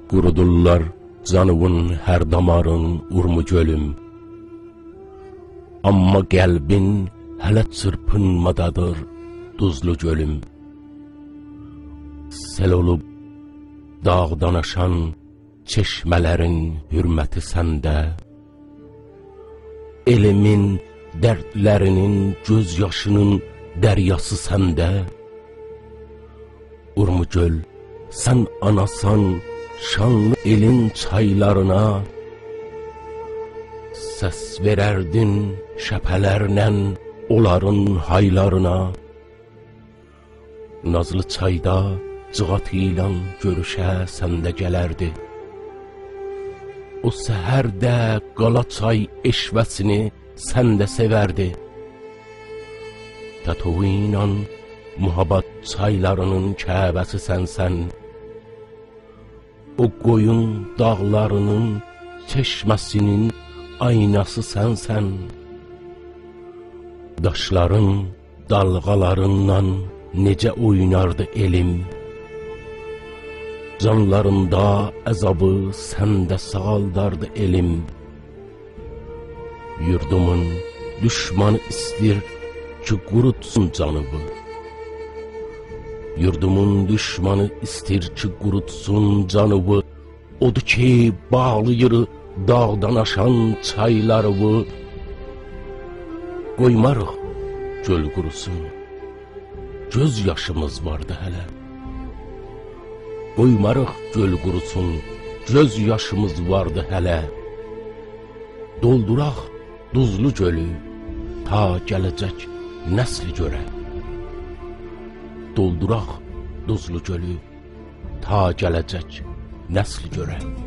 Qurudurlar canıvın hər damarın urmu gölüm. Amma qəlbin hələ çırpınmadadır duzlu gölüm. Sel olub dağdan aşan çeşmələrin hürməti səndə, elimin dərdlərinin göz yaşının dəryası səndə. Urmu göl, sən anasan şanlı elin çaylarına, səs verərdin şəpələrlə onların haylarına. Nazlı çayda cığat ilə görüşə səndə gələrdi. O səhərdə qala çay eşvəsini səndə sevərdi. Tətovu ilə muhabbat çaylarının kəbəsi sənsən. O qoyun dağlarının çeşməsinin aynası sənsən. Daşların dalğalarından necə oynardı elim. Canlarında əzabı səndə sağaldardı elim. Yurdumun düşmanı istir ki qurutsun canımı. Yurdumun düşmanı istir ki qurutsun canımı. Odur ki bağlayır dağdan aşan çaylarımı. Qoymarıq göl qurusun, göz yaşımız vardı hələ. Qoymarıq göl qurusun, göz yaşımız vardı hələ. Dolduraq duzlu gölü, ta gələcək nəsli görə. Dolduraq duzlu gölü, ta gələcək nəsli görə.